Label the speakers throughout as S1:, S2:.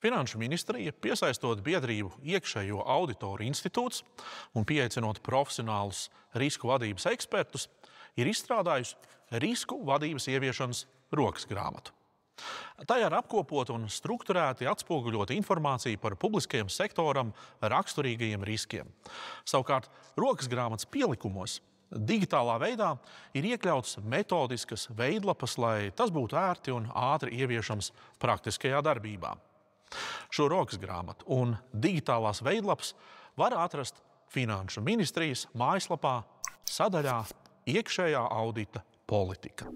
S1: Finanšu ministrija, piesaistot biedrību iekšējo auditoru institūts un pieaicinot profesionālus risku vadības ekspertus, ir izstrādājusi risku vadības ieviešanas rokas grāmatu. Tajā ir apkopot un strukturēti atspoguļot informāciju par publiskajam sektoram raksturīgajiem riskiem. Savukārt, rokas grāmatas pielikumos digitālā veidā ir iekļautas metodiskas veidlapas, lai tas būtu ērti un ātri ieviešams praktiskajā darbībā. Šo rokas grāmatu un digitālās veidlapas var atrast Finanšu ministrijas mājaslapā sadaļā Iekšējā audita politika.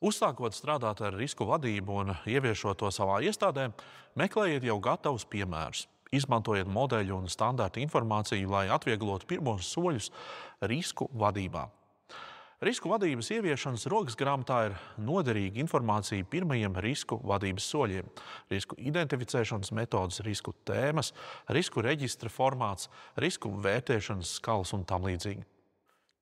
S1: Uzsākot strādāt ar risku vadību un ieviešot to savā iestādē, meklējiet jau gatavus piemērus. Izmantojiet modeļu un standarta informāciju, lai atvieglotu pirmos soļus risku vadībā. Risku vadības ieviešanas rokas grāmatā ir noderīga informācija pirmajiem risku vadības soļiem. Risku identificēšanas metodas, risku tēmas, risku reģistra formāts, risku vērtēšanas skalas un tam līdzīgi.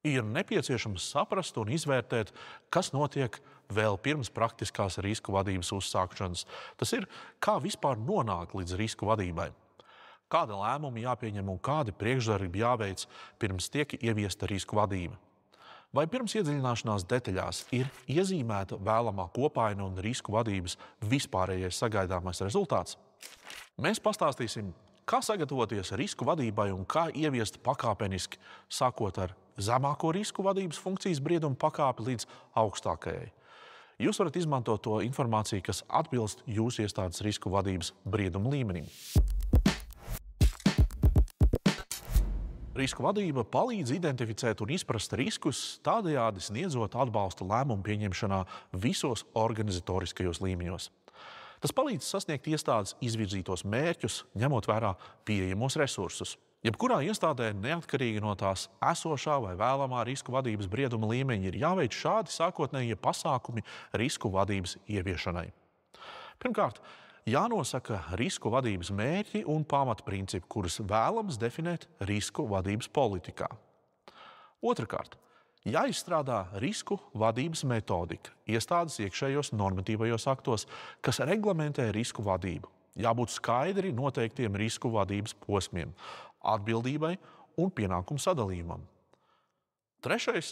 S1: Ir nepieciešams saprast un izvērtēt, kas notiek vēl pirms praktiskās risku vadības uzsākšanas. Tas ir, kā vispār nonāk līdz risku vadībai. Kāda lēmuma jāpieņem un kādi priekšdarbi jāveic pirms tiek ieviesta risku vadība. Vai pirms iedziļināšanās detaļās ir iezīmēta vēlamā kopaina un risku vadības vispārējais sagaidāmais rezultāts? Mēs pastāstīsim, kā sagatavoties risku vadībai un kā ieviest pakāpeniski, sākot ar zemāko risku vadības funkcijas briedumu pakāpi līdz augstākajai. Jūs varat izmantot to informāciju, kas atbilst jūsu iestādes risku vadības briedumu līmenim. Risku vadība palīdz identificēt un izprast riskus, tādējādi sniedzot atbalstu lēmumu pieņemšanā visos organizatoriskajos līmeņos. Tas palīdz sasniegt iestādes izvirzītos mērķus, ņemot vērā pieejamos resursus. Jebkurā iestādē, neatkarīgi no tās esošā vai vēlamā risku vadības brieduma līmeņa, ir jāveic šādi sākotnējie pasākumi risku vadības ieviešanai. Pirmkārt, jānosaka risku vadības mērķi un pamatprincipi, kurus vēlams definēt risku vadības politikā. Otrakārt, jāizstrādā risku vadības metodika iestādes iekšējos normatīvajos aktos, kas reglamentē risku vadību. Jābūt skaidri noteiktiem risku vadības posmiem, atbildībai un pienākumu sadalījumam. Trešais,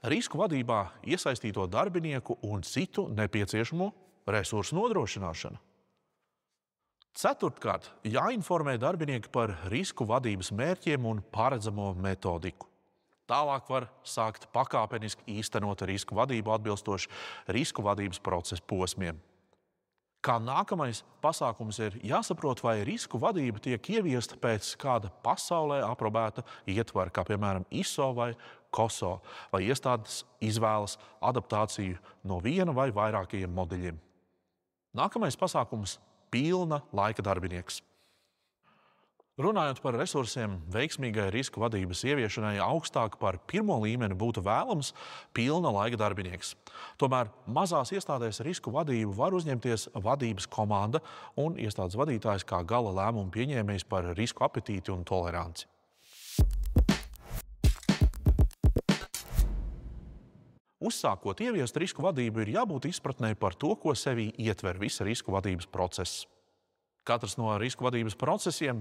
S1: risku vadībā iesaistīto darbinieku un citu nepieciešamo resursu nodrošināšana. Ceturtkārt, jāinformē darbinieki par risku vadības mērķiem un paredzamo metodiku. Tālāk var sākt pakāpeniski īstenot risku vadību atbilstoši risku vadības procesa posmiem. Kā nākamais pasākums ir jāsaprot, vai risku vadība tiek ieviesta pēc kāda pasaulē aprobēta ietvara, kā piemēram ISO vai COSO, vai iestādes izvēlas adaptāciju no viena vai vairākajiem modeļiem. Nākamais pasākums – pilna laika darbinieks. Runājot par resursiem, veiksmīgai risku vadības ieviešanai augstāk par pirmo līmeni būtu vēlams pilna laika darbinieks. Tomēr mazās iestādēs risku vadību var uzņemties vadības komanda un iestādes vadītājs kā gala lēmumu pieņēmējs par risku apetīti un toleranci. Uzsākot ieviest risku vadību, ir jābūt izpratnē par to, ko sevī ietver visa risku vadības process. Katrs no risku vadības procesiem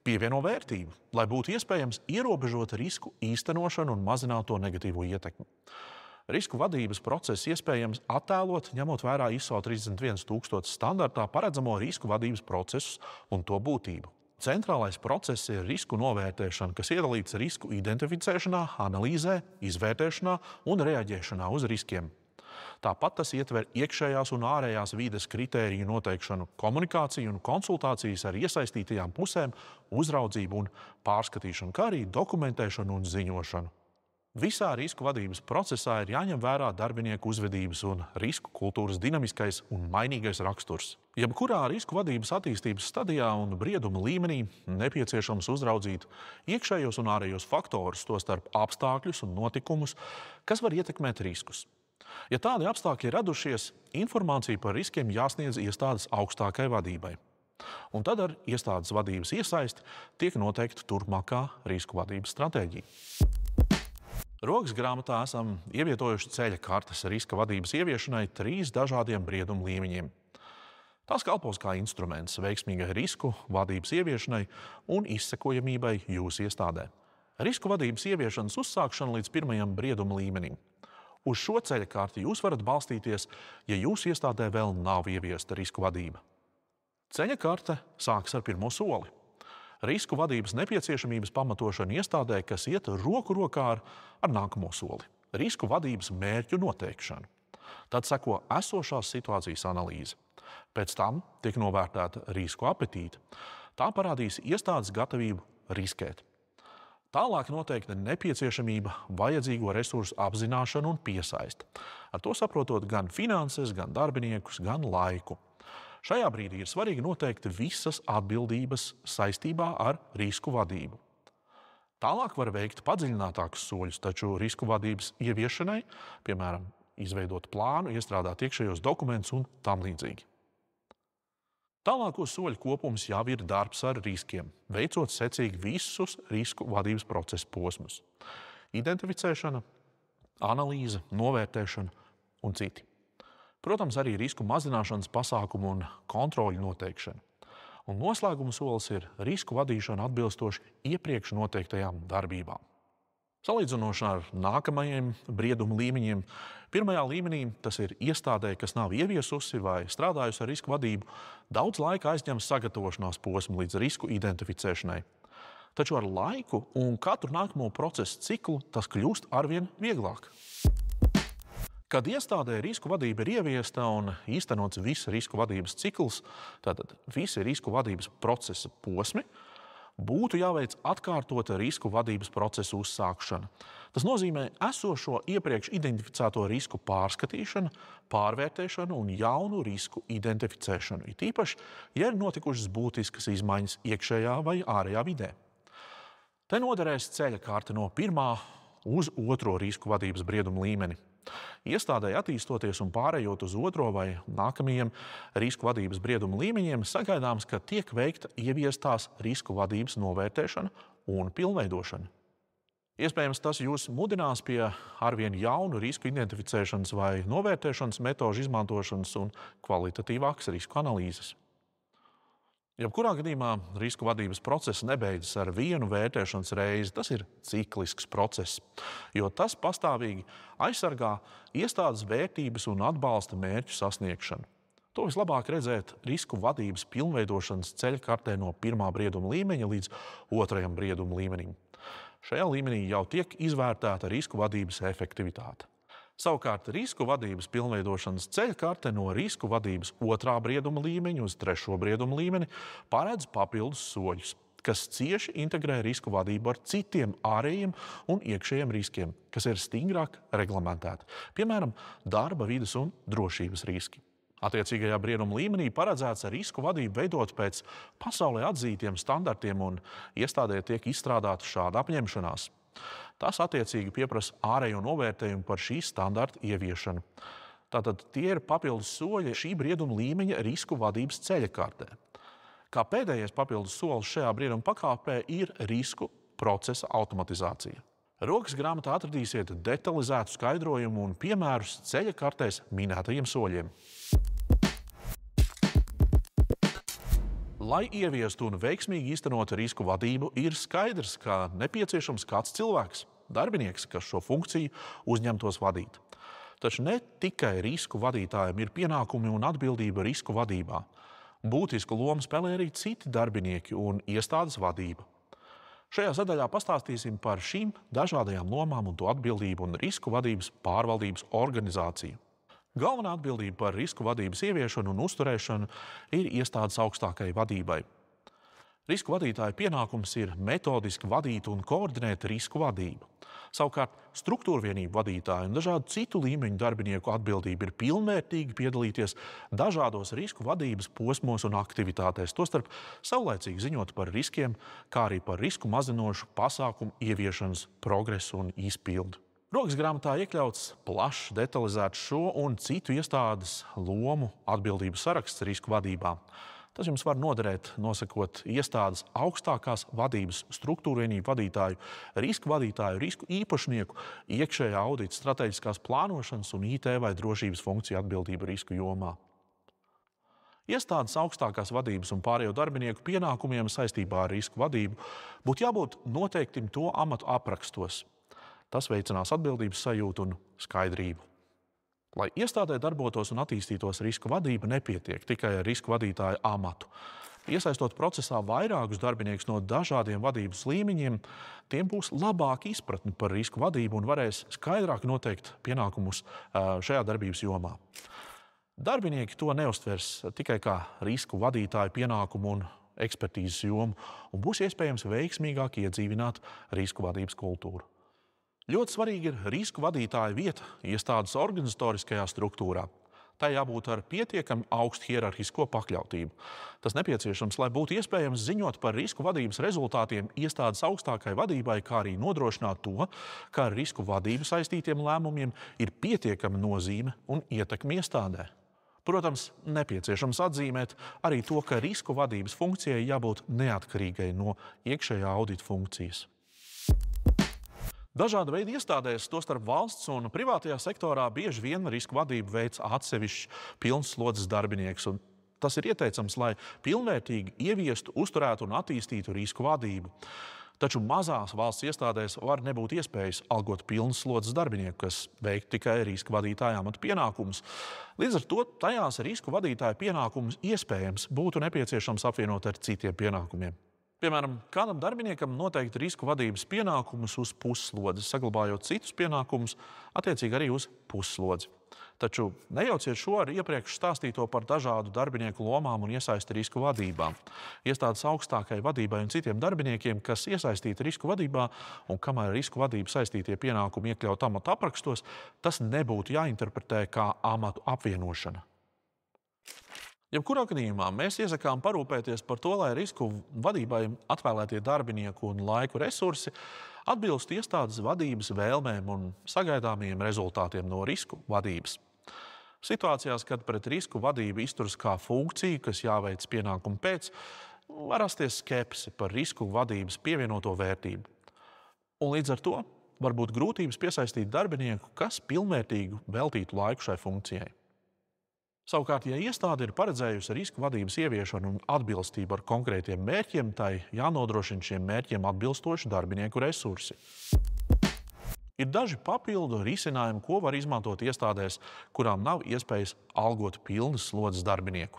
S1: pievieno vērtību, lai būtu iespējams ierobežot risku īstenošanu un mazināt to negatīvo ietekmi. Risku vadības procesu iespējams attēlot, ņemot vērā ISO 31000 standartā paredzamo risku vadības procesus un to būtību. Centrālais process ir risku novērtēšana, kas iedalīts risku identificēšanā, analīzē, izvērtēšanā un reaģēšanā uz riskiem. Tāpat tas ietver iekšējās un ārējās vides kritēriju noteikšanu, komunikāciju un konsultācijas ar iesaistītajām pusēm, uzraudzību un pārskatīšanu, kā arī dokumentēšanu un ziņošanu. Visā risku vadības procesā ir jāņem vērā darbinieku uzvedības un risku kultūras dinamiskais un mainīgais raksturs. Jebkurā risku vadības attīstības stadijā un brieduma līmenī nepieciešams uzraudzīt iekšējos un ārējos faktorus, tostarp apstākļus un notikumus, kas var ietekmēt riskus. Ja tādi apstākļi ir radušies, informācija par riskiem jāsniedz iestādes augstākai vadībai. Un tad ar iestādes vadības iesaisti tiek noteikta turpmākā risku vadības stratēģija. Rokas grāmatā esam ievietojuši ceļa kartes riska vadības ieviešanai 3 dažādiem briedumu līmeņiem. Tās kalpos kā instruments veiksmīgai risku vadības ieviešanai un izsekojamībai jūsu iestādē. Risku vadības ieviešanas uzsākšana līdz 1. brieduma līmenim. Uz šo ceļa karti jūs varat balstīties, ja jūsu iestādē vēl nav ieviesta risku vadība. Ceļa karte sākas ar pirmo soli. Risku vadības nepieciešamības pamatošana iestādē, kas iet roku rokā ar nākamo soli – risku vadības mērķu noteikšanu. Tad seko esošās situācijas analīze. Pēc tam tiek novērtēta risku apetīte. Tā parādīs iestādes gatavību riskēt. Tālāk noteikta nepieciešamība vajadzīgo resursu apzināšanu un piesaist. Ar to saprotot gan finanses, gan darbiniekus, gan laiku. Šajā brīdī ir svarīgi noteikt visas atbildības saistībā ar risku vadību. Tālāk var veikt padziļinātākus soļus, taču risku vadības ieviešanai, piemēram, izveidot plānu, iestrādāt iekšējos dokumentus un tam līdzīgi. Tālāko soļu kopums jau ir darbs ar riskiem, veicot secīgi visus risku vadības procesa posmus. Identificēšana, analīze, novērtēšana un citi. Protams, arī risku mazināšanas pasākumu un kontroļu noteikšana. Un noslēguma solis ir risku vadīšana atbilstoši iepriekš noteiktajām darbībām. Salīdzinoši ar nākamajiem briedumu līmeņiem, 1. līmenī, tas ir iestādē, kas nav ieviesusi vai strādājusi ar risku vadību, daudz laika aizņem sagatavošanās posmu līdz risku identificēšanai. Taču ar laiku un katru nākamo procesu ciklu tas kļūst arvien vieglāk. Kad iestādē risku vadība ir ieviesta un īstenots viss risku vadības cikls, tātad visi risku vadības procesa posmi, būtu jāveic atkārtota risku vadības procesa uzsākšana. Tas nozīmē esošo iepriekš identificēto risku pārskatīšanu, pārvērtēšanu un jaunu risku identificēšanu, it īpaši, ja ir notikušas būtiskas izmaiņas iekšējā vai ārējā vidē. Te noderēs ceļa karte no 1. uz 2. risku vadības briedumu līmeni. Iestādē attīstoties un pārējot uz 2. vai nākamajiem risku vadības briedumu līmeņiem, sagaidāms, ka tiek veikta ieviestās risku vadības novērtēšana un pilnveidošana. Iespējams, tas jūs mudinās pie arvien jaunu risku identificēšanas vai novērtēšanas metožu izmantošanas un kvalitatīvākas risku analīzes. Jebkurā gadījumā risku vadības process nebeidzas ar vienu vērtēšanas reizi. Tas ir ciklisks process, jo tas pastāvīgi aizsargā iestādes vērtības un atbalsta mērķu sasniegšanu. To vislabāk redzēt risku vadības pilnveidošanas ceļa kartē no 1. brieduma līmeņa līdz 2. brieduma līmenim. Šajā līmenī jau tiek izvērtēta risku vadības efektivitāte. Savukārt risku vadības pilnveidošanas ceļa karte no risku vadības 2. brieduma līmeņa uz 3. brieduma līmeni paredz papildus soļus, kas cieši integrē risku vadību ar citiem ārējiem un iekšējiem riskiem, kas ir stingrāk reglamentēti, piemēram, darba vides un drošības riski. Attiecīgajā brieduma līmenī paredzēts risku vadību veidot pēc pasaulē atzītiem standartiem un iestādē tiek izstrādāta šāda apņemšanās. Tas attiecīgi pieprasa ārējo novērtējumu par šī standarta ieviešanu. Tātad tie ir papildus soļi šī brieduma līmeņa risku vadības ceļa kartē. Kā pēdējais papildus solis šajā brieduma pakāpē ir risku procesa automatizācija. Rokas grāmatā atradīsiet detalizētu skaidrojumu un piemērus ceļa kartēs minētajiem soļiem. Lai ieviestu un veiksmīgi īstenotu risku vadību, ir skaidrs, ka nepieciešams kāds cilvēks, darbinieks, kas šo funkciju uzņemtos vadīt. Taču ne tikai risku vadītājiem ir pienākumi un atbildība risku vadībā. Būtisku lomu spēlē arī citi darbinieki un iestādes vadība. Šajā sadaļā pastāstīsim par šīm dažādajām lomām un to atbildību un risku vadības pārvaldības organizāciju. Galvenā atbildība par risku vadības ieviešanu un uzturēšanu ir iestādes augstākajai vadībai. Risku vadītāja pienākums ir metodiski vadīt un koordinēt risku vadību. Savukārt struktūrvienību vadītāju un dažādu citu līmeņu darbinieku atbildība ir pilnvērtīgi piedalīties dažādos risku vadības posmos un aktivitātēs, tostarp saulaicīgi ziņot par riskiem, kā arī par risku mazinošu pasākumu ieviešanas progresu un izpildu. Rokas grāmatā iekļauts plašs, detalizēts šo un citu iestādes lomu atbildību saraksts risku vadībā. Tas jums var noderēt, nosakot iestādes augstākās vadības struktūrvienību vadītāju, risku īpašnieku, iekšējā audita, strateģiskās plānošanas un IT vai drošības funkciju atbildību risku jomā. Iestādes augstākās vadības un pārējo darbinieku pienākumiem saistībā ar risku vadību būtu jābūt noteiktim to amatu aprakstos. Tas veicinās atbildības sajūtu un skaidrību. Lai iestādē darbotos un attīstītos risku vadība, nepietiek tikai ar risku vadītāja amatu. Iesaistot procesā vairākus darbiniekus no dažādiem vadības līmeņiem, tiem būs labāka izpratne par risku vadību un varēs skaidrāk noteikt pienākumus šajā darbības jomā. Darbinieki to neuztvers tikai kā risku vadītāju pienākumu un ekspertīzes jomu, un būs iespējams veiksmīgāk iedzīvināt risku vadības kultūru. Ļoti svarīgi ir risku vadītāja vieta iestādes organizatoriskajā struktūrā. Tai jābūt ar pietiekami augstu hierarhisko pakļautību. Tas nepieciešams, lai būtu iespējams ziņot par risku vadības rezultātiem iestādes augstākai vadībai, kā arī nodrošināt to, ka ar risku vadību saistītiem lēmumiem ir pietiekama nozīme un ietekme iestādē. Protams, nepieciešams atzīmēt arī to, ka risku vadības funkcijai jābūt neatkarīgai no iekšējā audita funkcijas. Dažāda veida iestādēs, tostarp valsts un privātajā sektorā, bieži vien risku vadību veic atsevišķs pilns slodzes darbinieks, un tas ir ieteicams, lai pilnvērtīgi ieviestu, uzturētu un attīstītu risku vadību. Taču mazās valsts iestādēs var nebūt iespējas algot pilnas slodzes darbinieku, kas veiktu tikai risku vadītāja amata pienākumus. Līdz ar to tajās risku vadītāja pienākumus iespējams būtu nepieciešams apvienot ar citiem pienākumiem. Piemēram, kādam darbiniekam noteikti risku vadības pienākumus uz pusslodzes, saglabājot citus pienākumus attiecīgi arī uz pusslodzi. Taču nejauciet šo ar iepriekš stāstīto par dažādu darbinieku lomām un iesaisti risku vadībā. Iestādes augstākai vadībai un citiem darbiniekiem, kas iesaistīti risku vadībā un kamēr risku vadību saistītie pienākumi iekļaut amatu aprakstos, tas nebūtu jāinterpretē kā amatu apvienošana. Jebkurā gadījumā mēs iesakām parūpēties par to, lai risku vadībai atvēlētie darbinieku un laiku resursi atbilst iestādes vadības vēlmēm un sagaidāmiem rezultātiem no risku vadības. Situācijās, kad pret risku vadību izturas kā funkcija, kas jāveic pienākumu pēc, var rasties skepse par risku vadības pievienoto vērtību. Un līdz ar to var būt grūtības piesaistīt darbinieku, kas pilnvērtīgu veltītu laiku šai funkcijai. Savukārt, ja iestāde ir paredzējusi risku vadības ieviešanu un atbilstību ar konkrētiem mērķiem, tai jānodrošina šiem mērķiem atbilstoši darbinieku resursi. Ir daži papildu risinājumi, ko var izmantot iestādēs, kurām nav iespējas algot pilnas slodzes darbinieku.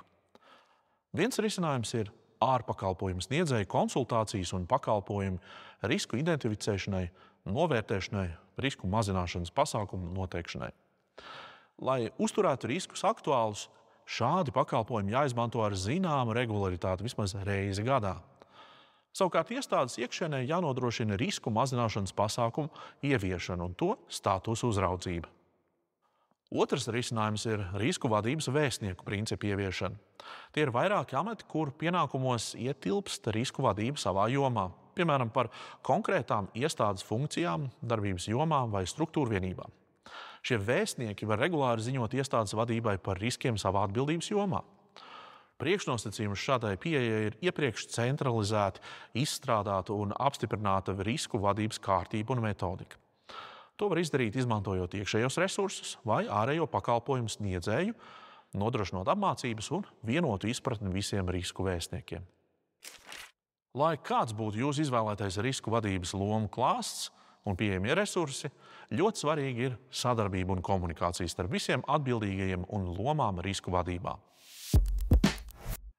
S1: Viens risinājums ir ārpakalpojumu sniedzēju konsultācijas un pakalpojumu risku identificēšanai, novērtēšanai, risku mazināšanas pasākumu noteikšanai. Lai uzturētu riskus aktuālus, šādi pakalpojumi jāizmanto ar zināmu regularitāti vismaz reizi gadā. Savukārt iestādes iekšienē jānodrošina risku mazināšanas pasākumu ieviešanu un to statusu uzraudzība. Otrs risinājums ir risku vadības vēstnieku principu ieviešana. Tie ir vairāki amati, kur pienākumos ietilpst risku vadība savā jomā, piemēram, par konkrētām iestādes funkcijām, darbības jomām vai struktūrvienībām. Šie vēstnieki var regulāri ziņot iestādes vadībai par riskiem savā atbildības jomā. Priekšnosacījums šādai pieejai ir iepriekš centralizēti izstrādāta un apstiprināta risku vadības kārtība un metodika. To var izdarīt, izmantojot iekšējos resursus vai ārējo pakalpojumu sniedzēju, nodrošinot apmācības un vienotu izpratni visiem risku vēstniekiem. Lai kāds būtu jūsu izvēlētais risku vadības lomu klāsts un pieejamie resursi, ļoti svarīgi ir sadarbība un komunikācija starp visiem atbildīgajiem un lomām risku vadībā.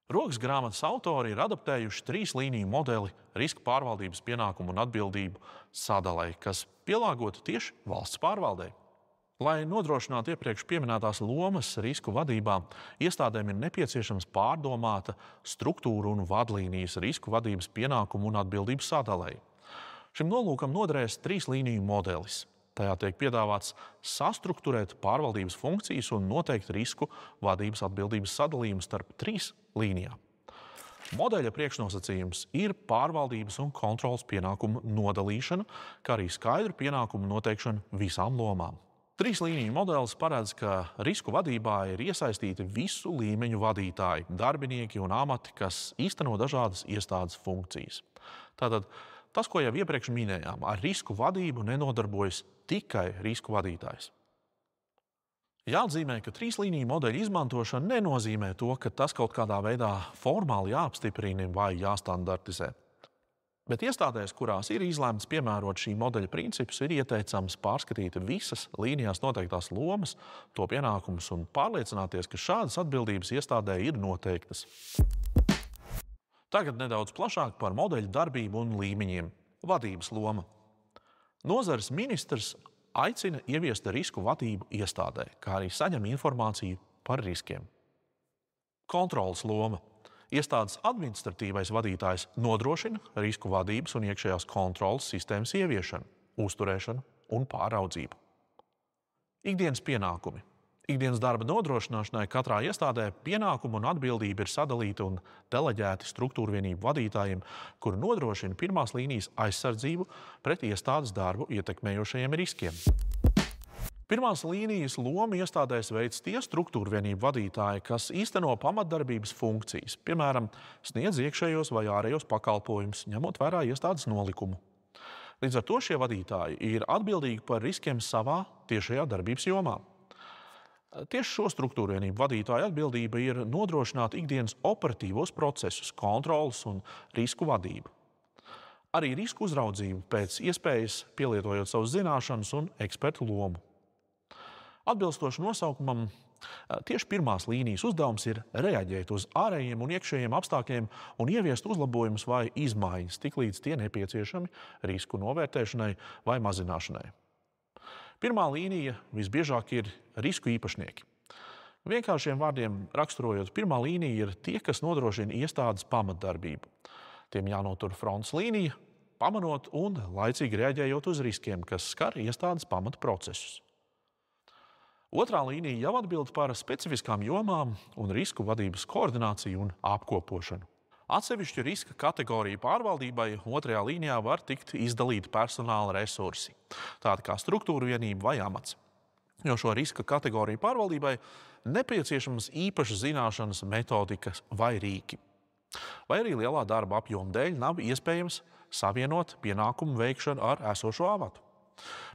S1: Rokas grāmatas autori ir adaptējuši 3 līniju modeli risku pārvaldības pienākumu un atbildību sadalei, kas pielāgota tieši valsts pārvaldei. Lai nodrošinātu iepriekš pieminētās lomas risku vadībā, iestādēm ir nepieciešams pārdomāta struktūra un vadlīnijas risku vadības pienākumu un atbildības sadalei. Šim nolūkam noderēs 3 līniju modelis. Tajā tiek piedāvāts sastrukturēt pārvaldības funkcijas un noteikt risku vadības atbildības sadalījumu starp 3 līnijām. Modeļa priekšnosacījums ir pārvaldības un kontroles pienākumu nodalīšana, kā arī skaidru pienākumu noteikšana visām lomām. Trīs līniju modelis paredz, ka risku vadībā ir iesaistīti visu līmeņu vadītāji, darbinieki un amati, kas īsteno dažādas iestādes funkcijas. Tātad tas, ko jau iepriekš minējām, ar risku vadību nenodarbojas tikai risku vadītājs. Jāatzīmē, ka trīs līniju modeļu izmantošana nenozīmē to, ka tas kaut kādā veidā formāli jāapstiprina vai jāstandartizē. Bet iestādēs, kurās ir izlēmts piemērot šī modeļa principus, ir ieteicams pārskatīt visas līnijās noteiktās lomas, to pienākumus un pārliecināties, ka šādas atbildības iestādē ir noteiktas. Tagad nedaudz plašāk par modeļu darbību un līmeņiem. Vadības loma. Nozares ministrs aicina ieviest risku vadību iestādē, kā arī saņem informāciju par riskiem. Kontroles loma. Iestādes administratīvais vadītājs nodrošina risku vadības un iekšējās kontroles sistēmas ieviešanu, uzturēšanu un pāraudzību. Ikdienas pienākumi. Ikdienas darba nodrošināšanai katrā iestādē pienākumu un atbildība ir sadalīta un deleģēti struktūrvienību vadītājiem, kuri nodrošina pirmās līnijas aizsardzību pret iestādes darbu ietekmējošajiem riskiem. Pirmās līnijas lomu iestādēs veic tie struktūrvienību vadītāji, kas īsteno pamatdarbības funkcijas, piemēram, sniedz iekšējos vai ārējos pakalpojumus, ņemot vērā iestādes nolikumu. Līdz ar to šie vadītāji ir atbildīgi par riskiem savā tiešajā darbības jomā. Tieši šo struktūrvienību vadītāju atbildība ir nodrošināt ikdienas operatīvos procesus, kontroles un risku vadību. Arī risku uzraudzību pēc iespējas pielietojot savas zināšanas un ekspertu lomu. Atbilstoši nosaukumam, tieši pirmās līnijas uzdevums ir reaģēt uz ārējiem un iekšējiem apstākļiem un ieviest uzlabojumus vai izmaiņas, tiklīdz tie nepieciešami risku novērtēšanai vai mazināšanai. Pirmā līnija visbiežāk ir risku īpašnieki. Vienkāršiem vārdiem raksturojot, pirmā līnija ir tie, kas nodrošina iestādes pamatdarbību. Tiem jānotur frontes līnija, pamanot un laicīgi reaģējot uz riskiem, kas skar iestādes pamata procesus. Otrā līnija jau atbild par specifiskām jomām un risku vadības koordināciju un apkopošanu. Atsevišķu riska kategoriju pārvaldībai otrajā līnijā var tikt izdalīti personāla resursi, tādi kā struktūra vienība vai amats. Jo šo riska kategoriju pārvaldībai nepieciešamas īpašas zināšanas, metodikas vai rīki. Vai arī lielā darba apjoma dēļ nav iespējams savienot pienākumu veikšanu ar esošo amatu.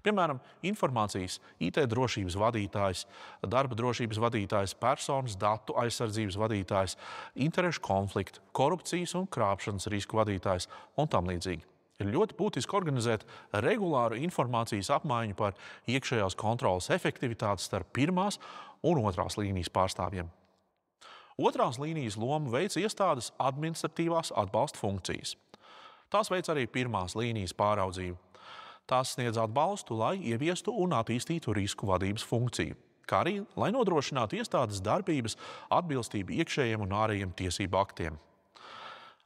S1: Piemēram, informācijas, IT drošības vadītājs, darba drošības vadītājs, personas datu aizsardzības vadītājs, interešu konfliktu, korupcijas un krāpšanas risku vadītājs un tam līdzīgi. Ir ļoti būtiski organizēt regulāru informācijas apmaiņu par iekšējās kontroles efektivitāti starp pirmās un otrās līnijas pārstāvjiem. Otrās līnijas lomu veic iestādes administratīvās atbalsta funkcijas. Tās veic arī pirmās līnijas pāraudzību. Tās sniedz atbalstu, lai ieviestu un attīstītu risku vadības funkciju, kā arī, lai nodrošinātu iestādes darbības atbilstību iekšējiem un ārējiem tiesību aktiem.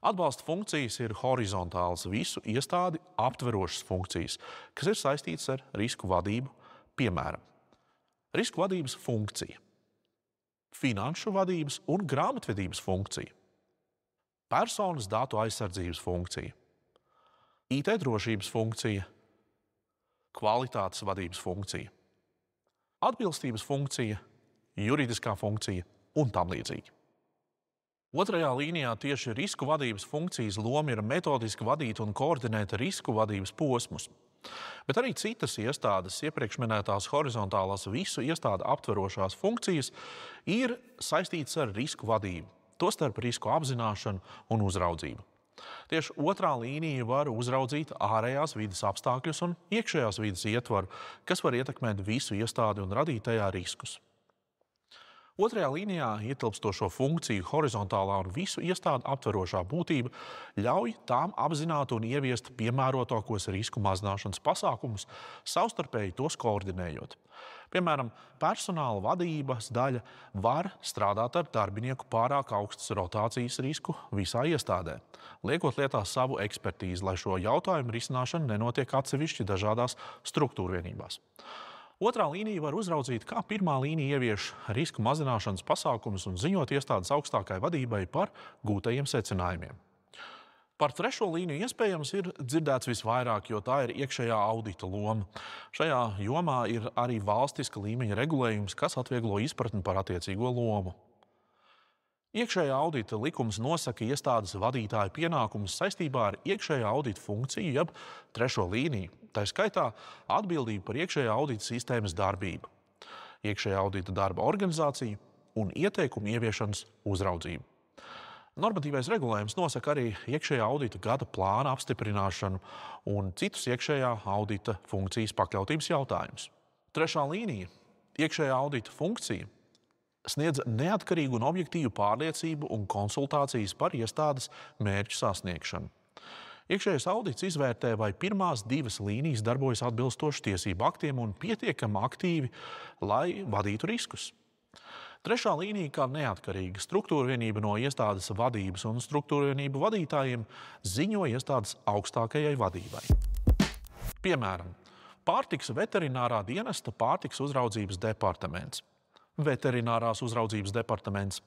S1: Atbalsta funkcijas ir horizontāls, visu iestādi aptverošas funkcijas, kas ir saistītas ar risku vadību, piemēram, risku vadības funkcija, finanšu vadības un grāmatvedības funkcija, personas datu aizsardzības funkcija, IT drošības funkcija, kvalitātes vadības funkcija, atbilstības funkcija, juridiskā funkcija un tam līdzīgi. Otrajā līnijā tieši risku vadības funkcijas loma ir metodiski vadīt un koordinēt risku vadības posmus. Bet arī citas iestādes, iepriekš minētās horizontālās visu iestādi aptverošās funkcijas, ir saistītas ar risku vadību, tostarp risku apzināšanu un uzraudzību. Tieši otrā līnija var uzraudzīt ārējās vides apstākļus un iekšējās vides ietvaru, kas var ietekmēt visu iestādi un radīt tajā riskus. Otrajā līnijā ietilpstošo funkciju horizontālā un visu iestādi aptverošā būtība ļauj tām apzināt un ieviest piemērotākos risku mazināšanas pasākumus, savstarpēji tos koordinējot. Piemēram, personāla vadības daļa var strādāt ar darbinieku pārāk augstas rotācijas risku visā iestādē, liekot lietā savu ekspertīzi, lai šo jautājumu risināšana nenotiek atsevišķi dažādās struktūrvienībās. Otrā līnija var uzraudzīt, kā pirmā līnija ievieš risku mazināšanas pasākumus un ziņot iestādes augstākai vadībai par gūtajiem secinājumiem. Par trešo līniju iespējams ir dzirdēts visvairāk, jo tā ir iekšējā audita loma. Šajā jomā ir arī valstiska līmeņa regulējums, kas atvieglo izpratni par attiecīgo lomu. Iekšējā audita likums nosaka iestādes vadītāja pienākumus saistībā ar iekšējā audita funkciju, jeb trešo līniju, tā skaitā atbildību par iekšējā audita sistēmas darbību, iekšējā audita darba organizāciju un ieteikumu ieviešanas uzraudzību. Normatīvais regulējums nosaka arī iekšējā audita gada plāna apstiprināšanu un citus iekšējā audita funkcijas pakļautības jautājumus. Trešā līnija – iekšējā audita funkcija sniedz neatkarīgu un objektīvu pārliecību un konsultācijas par iestādes mērķu sasniegšanu. Iekšējais audits izvērtē, vai pirmās divas līnijas darbojas atbilstoši tiesību aktiem un pietiekami aktīvi, lai vadītu riskus. Trešā līnija kā neatkarīga struktūra vienība no iestādes vadības un struktūra vienību vadītājiem ziņo iestādes augstākajai vadībai. Piemēram, pārtikas veterinārā dienesta pārtikas uzraudzības departaments, veterinārās uzraudzības departaments,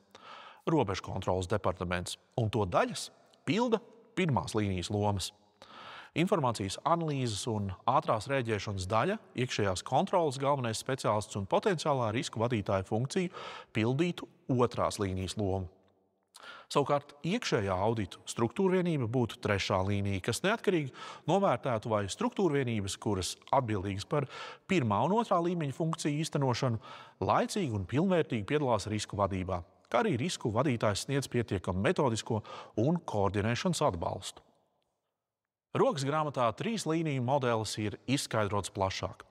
S1: robežu kontroles departaments un to daļas pilda pirmās līnijas lomas. Informācijas analīzes un ātrās rēģēšanas daļa, iekšējās kontroles galvenais speciālists un potenciālā risku vadītāja funkciju pildītu otrās līnijas lomu. Savukārt iekšējā audita struktūra vienība būtu trešā līnija, kas neatkarīgi novērtētu, vai struktūra vienības, kuras atbildīgas par pirmā un otrā līmeņa funkciju īstenošanu, laicīgi un pilnvērtīgi piedalās risku vadībā, kā arī risku vadītājs sniedz pietiekamu metodisko un koordinēšanas atbalstu. Rokas grāmatā 3 līniju modelis ir izskaidrots plašāk.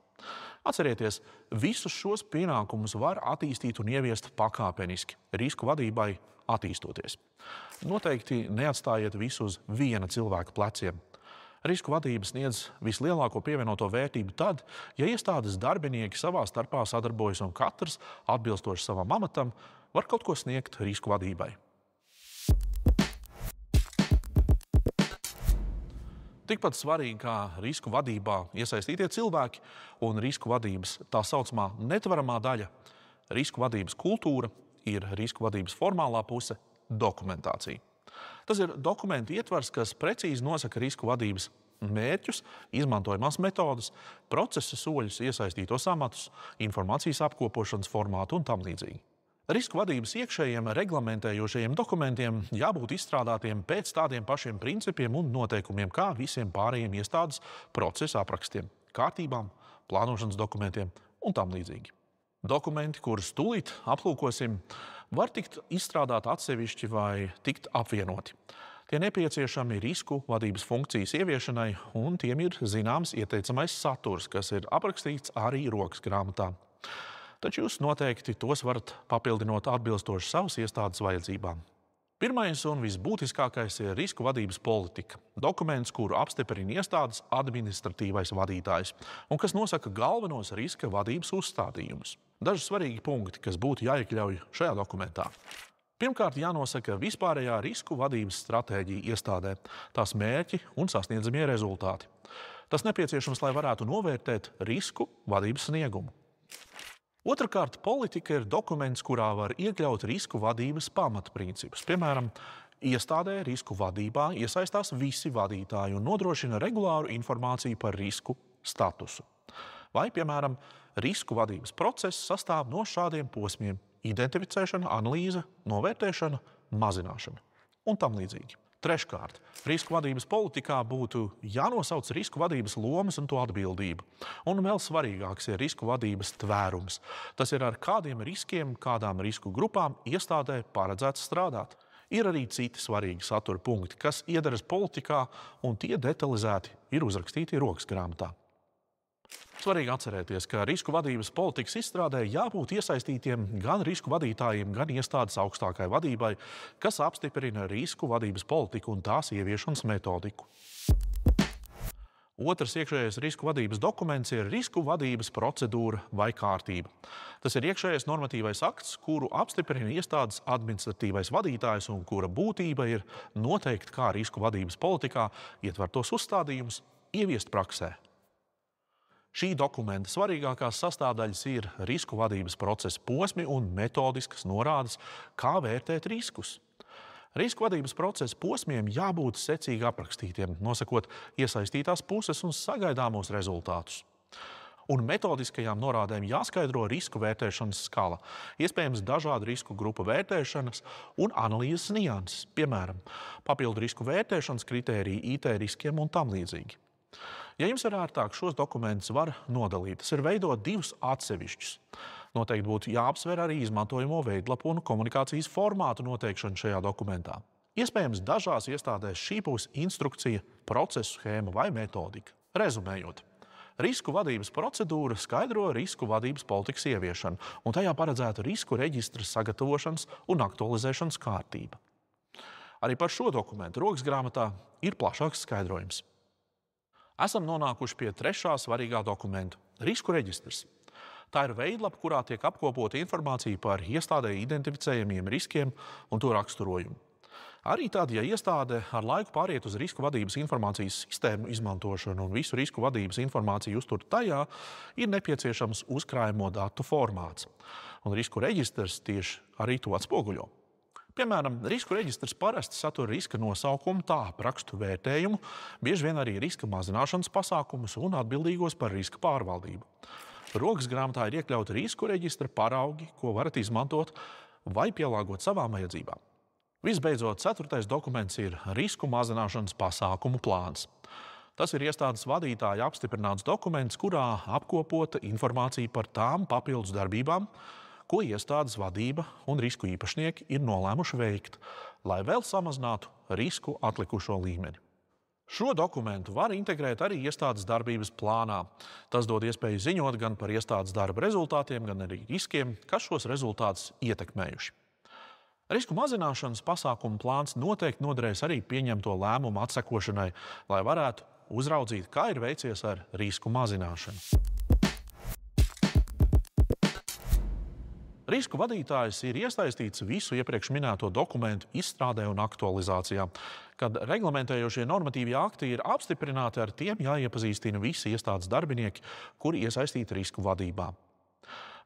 S1: Atcerieties, visus šos pienākumus var attīstīt un ieviest pakāpeniski, risku vadībai attīstoties. Noteikti neatstājiet visu uz viena cilvēka pleciem. Risku vadība sniedz vislielāko pievienoto vērtību tad, ja iestādes darbinieki savā starpā sadarbojas un katrs, atbilstoši savam amatam, var kaut ko sniegt risku vadībai. Tikpat svarīgi kā risku vadībā iesaistītie cilvēki un risku vadības tā saucamā netvaramā daļa, risku vadības kultūra ir risku vadības formālā puse – dokumentācija. Tas ir dokumentu ietvars, kas precīzi nosaka risku vadības mērķus, izmantojamās metodas, procesa soļus, iesaistītos amatus, informācijas apkopošanas formātu un tam līdzīgi. Risku vadības iekšējiem reglamentējošajiem dokumentiem jābūt izstrādātiem pēc tādiem pašiem principiem un noteikumiem kā visiem pārējiem iestādes procesa aprakstiem, kārtībām, plānošanas dokumentiem un tam līdzīgi. Dokumenti, kurus tūlīt aplūkosim, var tikt izstrādāti atsevišķi vai tikt apvienoti. Tie nepieciešami risku vadības funkcijas ieviešanai, un tiem ir zināms ieteicamais saturs, kas ir aprakstīts arī rokas grāmatā. Taču jūs noteikti tos varat papildinot atbilstoši savas iestādes vajadzībām. Pirmais un visbūtiskākais ir risku vadības politika. Dokuments, kuru apstiprina iestādes administratīvais vadītājs un kas nosaka galvenos riska vadības uzstādījumus. Daži svarīgi punkti, kas būtu jāiekļauj šajā dokumentā. Pirmkārt, jānosaka vispārējā risku vadības stratēģija iestādē, tās mērķi un sasniedzamie rezultāti. Tas nepieciešams, lai varētu novērtēt risku vadības sniegumu. Otrakārt, politika ir dokuments, kurā var iekļaut risku vadības pamatprincipus. Piemēram, iestādē risku vadībā iesaistās visi vadītāji un nodrošina regulāru informāciju par risku statusu. Vai, piemēram, risku vadības process sastāv no šādiem posmiem – identificēšana, analīze, novērtēšana, mazināšana un tam līdzīgi. Treškārt, risku vadības politikā būtu jānosauc risku vadības lomas un to atbildību. Un vēl svarīgāks ir risku vadības tvērums. Tas ir ar kādiem riskiem, kādām risku grupām iestādē paredzēts strādāt. Ir arī citi svarīgi satura punkti, kas iederas politikā, un tie detalizēti ir uzrakstīti rokas grāmatā. Svarīgi atcerēties, ka risku vadības politikas izstrādē jābūt iesaistītiem gan risku vadītājiem, gan iestādes augstākai vadībai, kas apstiprina risku vadības politiku un tās ieviešanas metodiku. Otrs iekšējais risku vadības dokuments ir risku vadības procedūra vai kārtība. Tas ir iekšējais normatīvais akts, kuru apstiprina iestādes administratīvais vadītājs un kura būtība ir noteikt, kā risku vadības politikā ietvertos uzstādījumus ieviest praksē. Šī dokumenta svarīgākās sastāvdaļas ir risku vadības procesa posmi un metodiskas norādes, kā vērtēt riskus. Risku vadības procesa posmiem jābūt secīgi aprakstītiem, nosakot iesaistītās puses un sagaidāmos rezultātus. Un metodiskajām norādēm jāskaidro risku vērtēšanas skala, iespējams dažādu risku grupu vērtēšanas un analīzes nianses, piemēram, papildu risku vērtēšanas kritēriji IT riskiem un tam līdzīgi. Ja jums ir ērtāk, šos dokumentus var nodalīt. Tas ir veidot divus atsevišķus. Noteikti būtu jāapsver arī izmantojamo veidlapu un komunikācijas formātu noteikšanu šajā dokumentā. Iespējams, dažās iestādēs šī būs instrukcija, procesu schēma vai metodika. Rezumējot, risku vadības procedūra skaidro risku vadības politikas ieviešanu, un tajā paredzētu risku reģistra sagatavošanas un aktualizēšanas kārtība. Arī par šo dokumentu rokasgrāmatā ir plašāks skaidrojums. Esam nonākuši pie trešā svarīgā dokumenta – risku reģistrs. Tā ir veidlapa, kurā tiek apkopota informācija par iestādē identificējamiem riskiem un to raksturojumu. Arī tad, ja iestāde ar laiku pāriet uz risku vadības informācijas sistēmu izmantošanu un visu risku vadības informāciju uztur tajā, ir nepieciešams uzkrājamo datu formāts. Un risku reģistrs tieši arī to atspoguļo. Piemēram, risku reģistrs parasti satur riska nosaukumu, tā aprakstu vērtējumu, bieži vien arī riska mazināšanas pasākumus un atbildīgos par riska pārvaldību. Rokasgrāmatā ir iekļauti risku reģistra paraugi, ko varat izmantot vai pielāgot savām vajadzībām. Visbeidzot, 4. dokuments ir risku mazināšanas pasākumu plāns. Tas ir iestādes vadītāja apstiprināts dokuments, kurā apkopota informācija par tām papildus darbībām, ko iestādes vadība un risku īpašnieki ir nolēmuši veikt, lai vēl samazinātu risku atlikušo līmeni. Šo dokumentu var integrēt arī iestādes darbības plānā. Tas dod iespēju ziņot gan par iestādes darba rezultātiem, gan arī riskiem, kas šos rezultātus ietekmējuši. Risku mazināšanas pasākumu plāns noteikti noderēs arī pieņemto lēmumu atsekošanai, lai varētu uzraudzīt, kā ir veicies ar risku mazināšanu. Risku vadītājs ir iesaistīts visu iepriekš minēto dokumentu izstrādē un aktualizācijā. Kad reglamentējošie normatīvie akti ir apstiprināti, ar tiem jāiepazīstina visi iestādes darbinieki, kuri iesaistīti risku vadībā.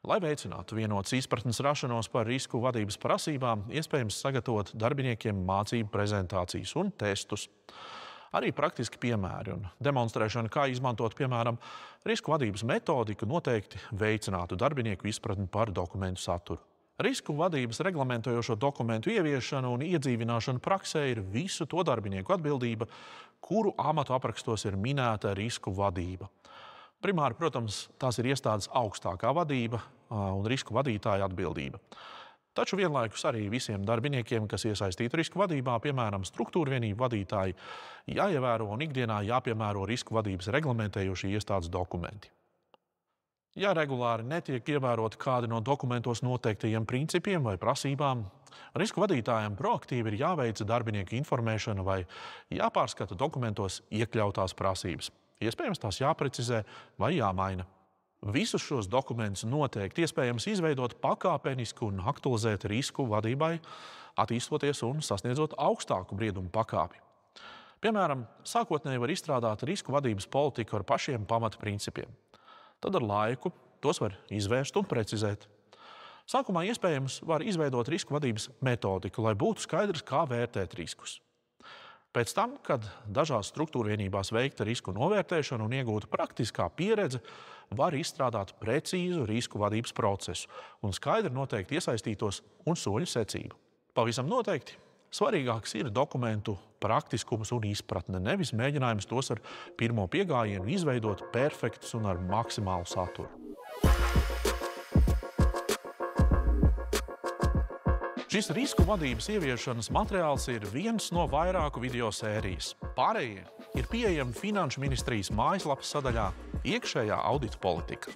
S1: Lai veicinātu vienotas izpratnes rašanos par risku vadības prasībām, iespējams sagatavot darbiniekiem mācību prezentācijas un testus. Arī praktiski piemēri un demonstrēšana, kā izmantot, piemēram, risku vadības metodiku, noteikti veicinātu darbinieku izpratni par dokumentu saturu. Risku vadības reglamentējošo dokumentu ieviešana un iedzīvināšana praksē ir visu to darbinieku atbildība, kuru amatu aprakstos ir minēta risku vadība. Primāri, protams, tās ir iestādes augstākā vadība un risku vadītāja atbildība. Taču vienlaikus arī visiem darbiniekiem, kas iesaistīti risku vadībā, piemēram, struktūra vienību vadītāji, jāievēro un ikdienā jāpiemēro risku vadības reglamentējošie iestādes dokumenti. Ja regulāri netiek ievēroti kādi no dokumentos noteiktajiem principiem vai prasībām, risku vadītājiem proaktīvi ir jāveic darbinieku informēšana vai jāpārskata dokumentos iekļautās prasības. Iespējams, tās jāprecizē vai jāmaina. Visus šos dokumentus noteikti iespējams izveidot pakāpeniski un aktualizēt risku vadībai, attīstoties un sasniedzot augstāku briedumu pakāpi. Piemēram, sākotnēji var izstrādāt risku vadības politiku ar pašiem pamatprincipiem. Tad ar laiku tos var izvērst un precizēt. Sākumā iespējams var izveidot risku vadības metodiku, lai būtu skaidrs, kā vērtēt riskus. Pēc tam, kad dažās struktūra vienībās veikta risku novērtēšana un iegūta praktiskā pieredze, var izstrādāt precīzu risku vadības procesu un skaidri noteikt iesaistītos un soļu secību. Pavisam noteikti svarīgāks ir dokumentu praktiskums un izpratne, nevis mēģinājums tos ar pirmo piegājienu izveidot perfektus un ar maksimālu saturu. Šis risku vadības ieviešanas materiāls ir viens no vairāku video sērijas. Pārējie ir pieejami Finanšu ministrijas mājaslapas sadaļā Iekšējā audita politika.